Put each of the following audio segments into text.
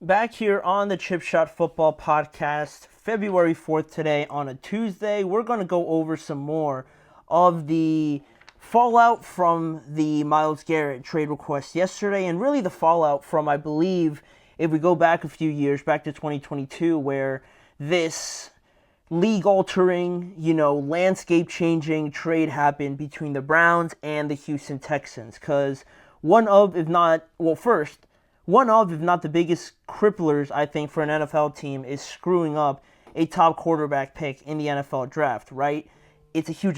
Back here on the Chip Shot Football Podcast, February 4th today on a Tuesday. We're going to go over some more of the fallout from the Myles Garrett trade request yesterday, and really the fallout from, I believe, if we go back a few years, back to 2022, where this league altering, landscape changing trade happened between the Browns and the Houston Texans. Because one of, if not the biggest cripplers, I think, for an NFL team is screwing up a top quarterback pick in the NFL draft, right? It's a huge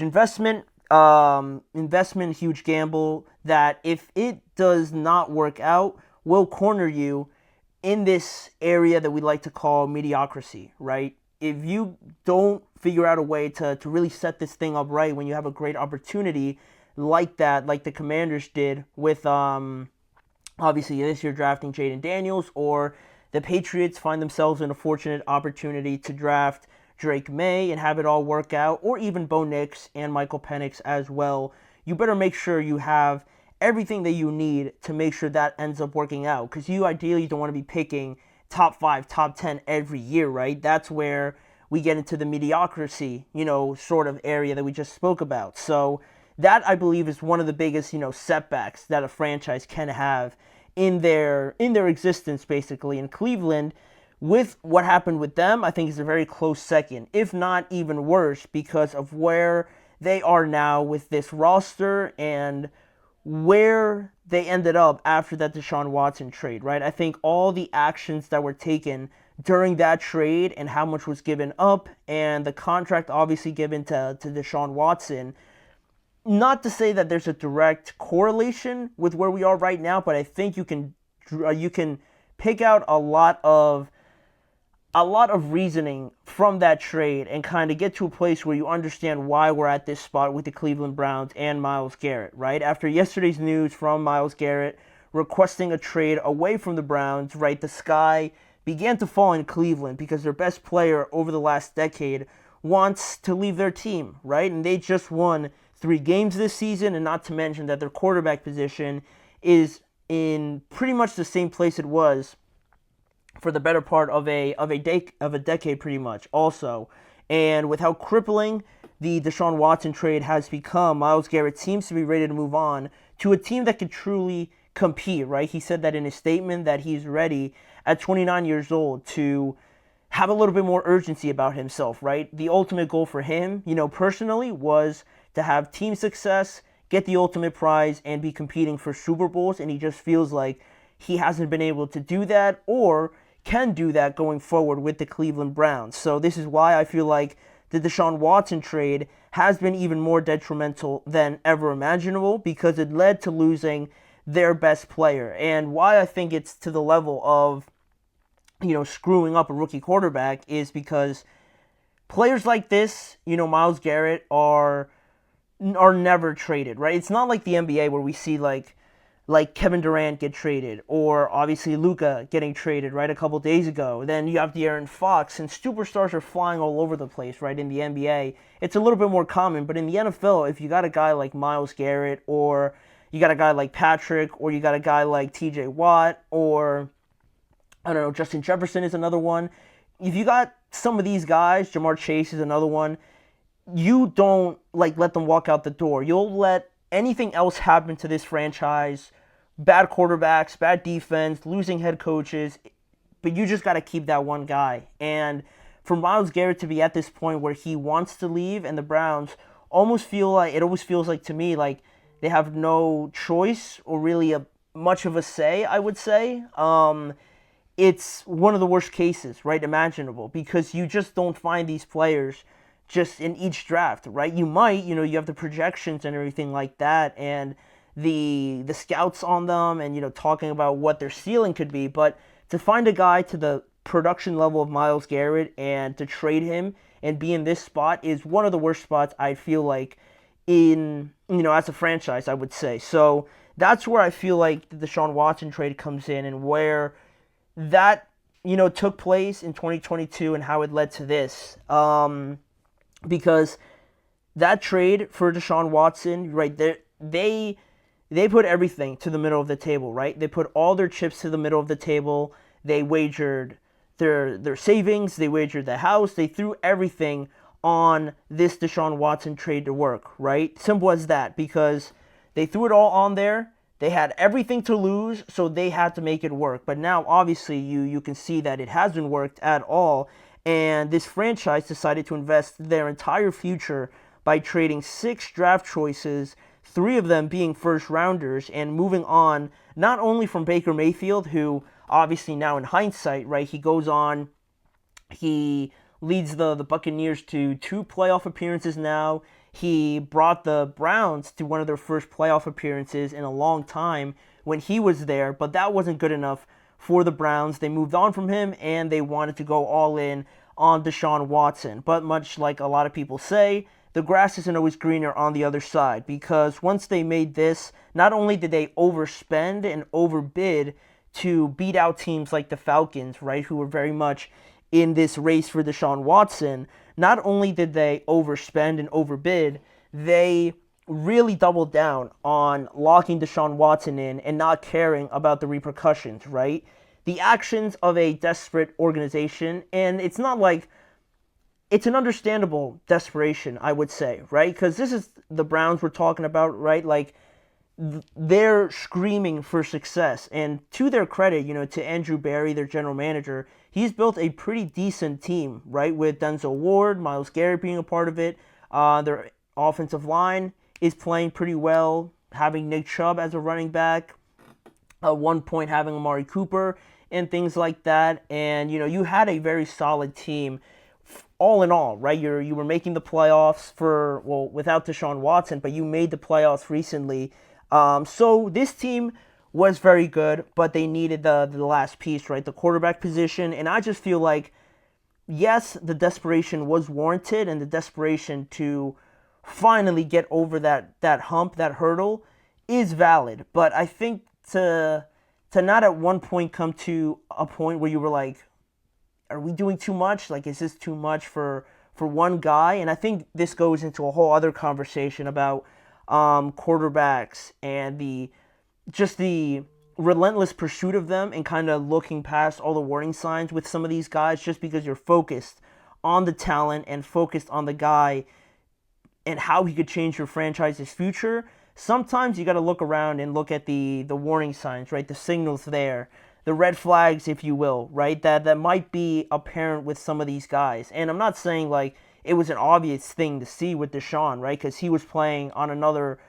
huge gamble that if it does not work out, will corner you in this area that we like to call mediocrity, right? If you don't figure out a way to really set this thing up right when you have a great opportunity like that, like the Commanders did with obviously this year drafting Jaden Daniels, or the Patriots find themselves in a fortunate opportunity to draft Drake May and have it all work out, or even Bo Nix and Michael Penix as well. You better make sure you have everything that you need to make sure that ends up working out, because you ideally don't want to be picking top 5, top 10 every year, right? That's where we get into the mediocrity, sort of area that we just spoke about. So that, I believe, is one of the biggest, setbacks that a franchise can have in their existence, basically. In Cleveland, with what happened with them, I think is a very close second, if not even worse, because of where they are now with this roster and where they ended up after that Deshaun Watson trade, right? I think all the actions that were taken during that trade and how much was given up, and the contract obviously given to Deshaun Watson, not to say that there's a direct correlation with where we are right now, but I think you can pick out a lot of reasoning from that trade and kind of get to a place where you understand why we're at this spot with the Cleveland Browns and Myles Garrett, right? After yesterday's news from Myles Garrett requesting a trade away from the Browns, right, the sky began to fall in Cleveland because their best player over the last decade wants to leave their team, right? And they just won 3 games this season, and not to mention that their quarterback position is in pretty much the same place it was for the better part of a decade, pretty much. Also, and with how crippling the Deshaun Watson trade has become, Myles Garrett seems to be ready to move on to a team that could truly compete. Right? He said that in his statement that he's ready at 29 years old to have a little bit more urgency about himself. Right? The ultimate goal for him, personally, was to have team success, get the ultimate prize, and be competing for Super Bowls. And he just feels like he hasn't been able to do that, or can do that going forward with the Cleveland Browns. So this is why I feel like the Deshaun Watson trade has been even more detrimental than ever imaginable, because it led to losing their best player. And why I think it's to the level of, screwing up a rookie quarterback is because players like this, Myles Garrett, are never traded, right? It's not like the NBA where we see like Kevin Durant get traded, or obviously Luka getting traded, right, a couple days ago. Then you have De'Aaron Fox, and superstars are flying all over the place, right? In the NBA, it's a little bit more common, but in the NFL, if you got a guy like Myles Garrett, or you got a guy like Patrick, or you got a guy like TJ Watt, or I don't know, Justin Jefferson is another one. If you got some of these guys, Jamar Chase is another one, you don't let them walk out the door. You'll let anything else happen to this franchise. Bad quarterbacks, bad defense, losing head coaches, but you just got to keep that one guy. And for Myles Garrett to be at this point where he wants to leave, and the Browns almost feels like to me like they have no choice or really much of a say, I would say. It's one of the worst cases, right, imaginable, because you just don't find these players just in each draft, right? You might, you have the projections and everything like that, and the scouts on them, and talking about what their ceiling could be, but to find a guy to the production level of Myles Garrett and to trade him and be in this spot is one of the worst spots, I feel like, in as a franchise, I would say. So that's where I feel like the Deshaun Watson trade comes in, and where that took place in 2022 and how it led to this. Because that trade for Deshaun Watson, right, they put everything to the middle of the table, right? They put all their chips to the middle of the table. They wagered their savings, they wagered the house, they threw everything on this Deshaun Watson trade to work, right? Simple as that, because they threw it all on there. They had everything to lose, so they had to make it work. But now, obviously, you can see that it hasn't worked at all. And this franchise decided to invest their entire future by trading 6 draft choices, 3 of them being first rounders, and moving on not only from Baker Mayfield, who obviously now in hindsight, right, he goes on, he leads the Buccaneers to 2 playoff appearances now. He brought the Browns to one of their first playoff appearances in a long time when he was there, but that wasn't good enough for the Browns. They moved on from him, and they wanted to go all in on Deshaun Watson. But much like a lot of people say, the grass isn't always greener on the other side, because once they made this, not only did they overspend and overbid to beat out teams like the Falcons, right, who were very much in this race for Deshaun Watson, not only did they overspend and overbid, they really doubled down on locking Deshaun Watson in and not caring about the repercussions, right? The actions of a desperate organization, and it's not like, it's an understandable desperation, I would say, right? Because this is the Browns we're talking about, right? Like, they're screaming for success. And to their credit, to Andrew Berry, their general manager, he's built a pretty decent team, right? With Denzel Ward, Myles Garrett being a part of it. Their offensive line is playing pretty well, having Nick Chubb as a running back. At one point, having Amari Cooper and things like that. And, you had a very solid team all in all, right? You were making the playoffs without Deshaun Watson, but you made the playoffs recently. So this team was very good, but they needed the last piece, right? The quarterback position. And I just feel like, yes, the desperation was warranted, and the desperation to finally get over that hump, that hurdle, is valid. But I think to not at one point come to a point where you were like, are we doing too much? Like, is this too much for one guy? And I think this goes into a whole other conversation about quarterbacks and the relentless pursuit of them, and kind of looking past all the warning signs with some of these guys, just because you're focused on the talent and focused on the guy and how he could change your franchise's future. Sometimes you got to look around and look at the warning signs, right? The signals there, the red flags, if you will, right? That might be apparent with some of these guys. And I'm not saying like it was an obvious thing to see with Deshaun, right? Because he was playing on another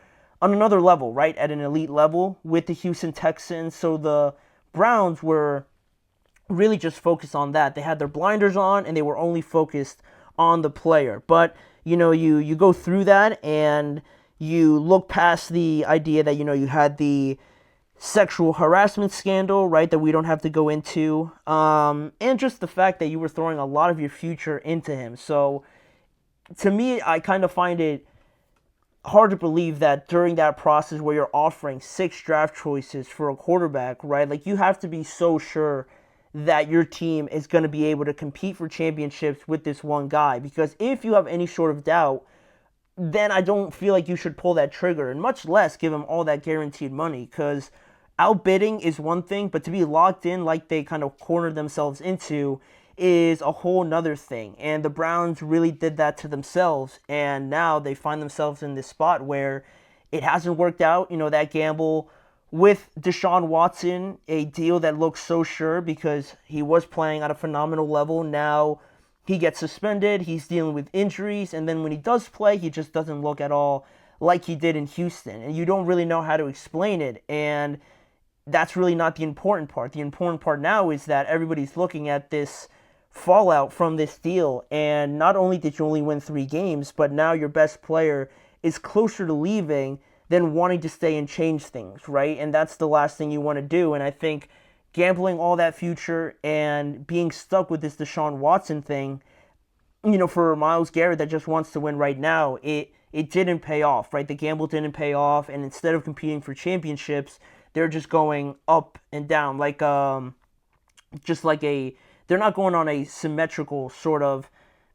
level, right? At an elite level with the Houston Texans. So the Browns were really just focused on that. They had their blinders on, and they were only focused on the player. But, you go through that, and you look past the idea that, you had the sexual harassment scandal, right, that we don't have to go into, and just the fact that you were throwing a lot of your future into him. So, to me, I kind of find it hard to believe that during that process where you're offering 6 draft choices for a quarterback, right, like, you have to be so sure that your team is going to be able to compete for championships with this one guy. Because if you have any sort of doubt, then I don't feel like you should pull that trigger, and much less give him all that guaranteed money. Because outbidding is one thing, but to be locked in like they kind of cornered themselves into is a whole nother thing. And the Browns really did that to themselves, and now they find themselves in this spot where it hasn't worked out. That gamble with Deshaun Watson, a deal that looks so sure because he was playing at a phenomenal level. Now he gets suspended, he's dealing with injuries, and then when he does play, he just doesn't look at all like he did in Houston. And you don't really know how to explain it, and that's really not the important part. The important part now is that everybody's looking at this fallout from this deal, and not only did you only win 3 games, but now your best player is closer to leaving than wanting to stay and change things, right? And that's the last thing you want to do. And I think gambling all that future and being stuck with this Deshaun Watson thing, for Myles Garrett that just wants to win right now, it didn't pay off, right? The gamble didn't pay off, and instead of competing for championships, they're just going up and down, like they're not going on a symmetrical sort of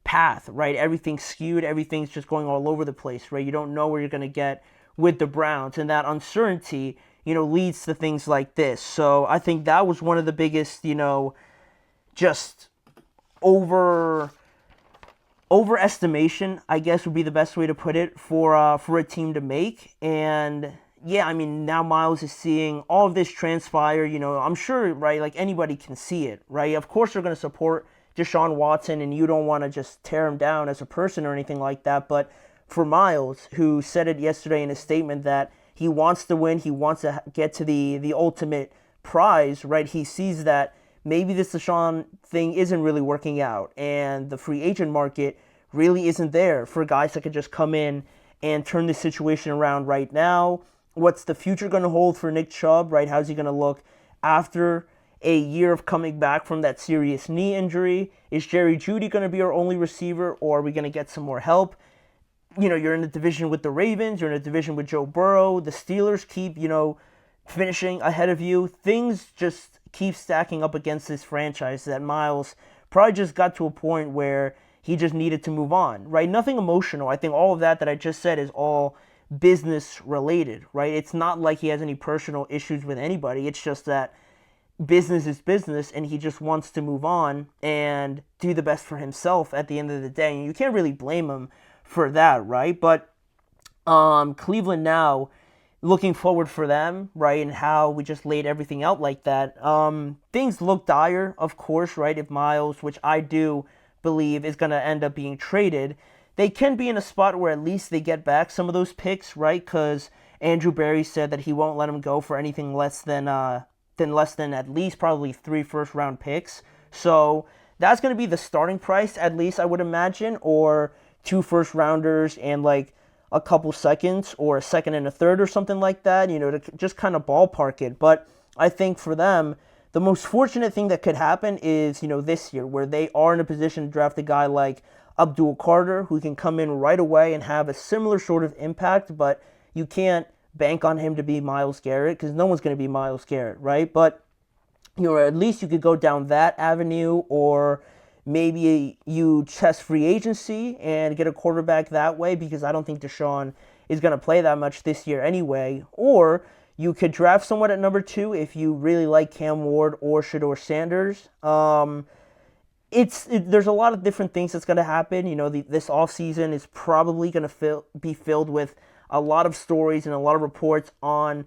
path, right? Everything's skewed, everything's just going all over the place, right? You don't know where you're going to get with the Browns, and that uncertainty, leads to things like this. So I think that was one of the biggest, just overestimation, I guess would be the best way to put it, for a team to make. And yeah, I mean, now Myles is seeing all of this transpire. I'm sure, right, like anybody can see it, right? Of course they're going to support Deshaun Watson, and you don't want to just tear him down as a person or anything like that. But for Myles, who said it yesterday in a statement that he wants to win, he wants to get to the ultimate prize, right? He sees that maybe this Deshaun thing isn't really working out, and the free agent market really isn't there for guys that could just come in and turn the situation around right now. What's the future going to hold for Nick Chubb, right? How's he going to look after a year of coming back from that serious knee injury? Is Jerry Jeudy going to be our only receiver, or are we going to get some more help? You're in the division with the Ravens, you're in a division with Joe Burrow, the Steelers keep, finishing ahead of you. Things just keep stacking up against this franchise that Myles probably just got to a point where he just needed to move on, right? Nothing emotional. I think all of that I just said is all business related, right? It's not like he has any personal issues with anybody. It's just that business is business, and he just wants to move on and do the best for himself at the end of the day. And you can't really blame him for that, right? But Cleveland now, looking forward for them, right, and how we just laid everything out like that. Things look dire, of course, right? If Myles, which I do believe is going to end up being traded, they can be in a spot where at least they get back some of those picks, right? Because Andrew Berry said that he won't let him go for anything less than at least probably 3 first-round picks. So that's going to be the starting price, at least I would imagine, or 2 first-rounders and like a couple seconds, or a second and a third or something like that, to just kind of ballpark it. But I think for them, the most fortunate thing that could happen is, this year, where they are in a position to draft a guy like Abdul Carter, who can come in right away and have a similar sort of impact, but you can't bank on him to be Myles Garrett, because no one's going to be Myles Garrett, right? But, at least you could go down that avenue, or maybe you test free agency and get a quarterback that way, because I don't think Deshaun is going to play that much this year anyway. Or you could draft someone at number 2 if you really like Cam Ward or Shedeur Sanders. There's a lot of different things that's going to happen. This offseason is probably going to be filled with a lot of stories and a lot of reports on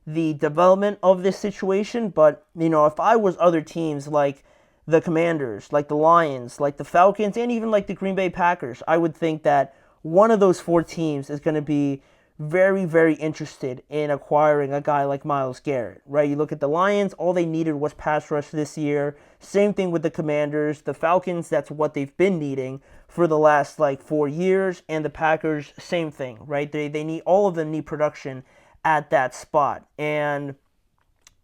the development of this situation. But, if I was other teams like the Commanders, like the Lions, like the Falcons, and even like the Green Bay Packers, I would think that one of those 4 teams is going to be very, very interested in acquiring a guy like Myles Garrett, right? You look at the Lions, all they needed was pass rush this year. Same thing with the Commanders. The Falcons, that's what they've been needing for the last 4 years. And the Packers, same thing, right? They need, all of them need production at that spot. And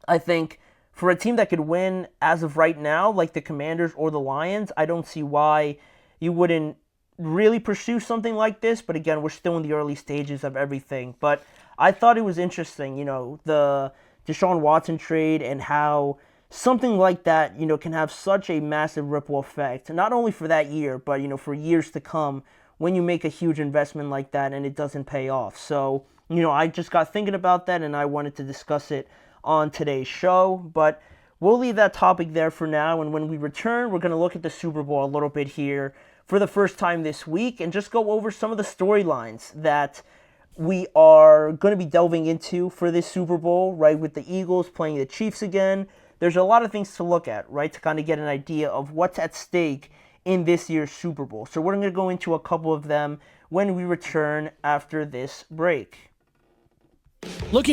I think for a team that could win as of right now, like the Commanders or the Lions, I don't see why you wouldn't really pursue something like this. But again, we're still in the early stages of everything. But I thought it was interesting, the Deshaun Watson trade, and how something like that, can have such a massive ripple effect, not only for that year, but, for years to come when you make a huge investment like that and it doesn't pay off. So, I just got thinking about that, and I wanted to discuss it on today's show. But we'll leave that topic there for now, and when we return, we're going to look at the Super Bowl a little bit here for the first time this week, and just go over some of the storylines that we are going to be delving into for this Super Bowl, right, with the Eagles playing the Chiefs again. There's a lot of things to look at, right, to kind of get an idea of what's at stake in this year's Super Bowl. So we're going to go into a couple of them when we return after this break. Looking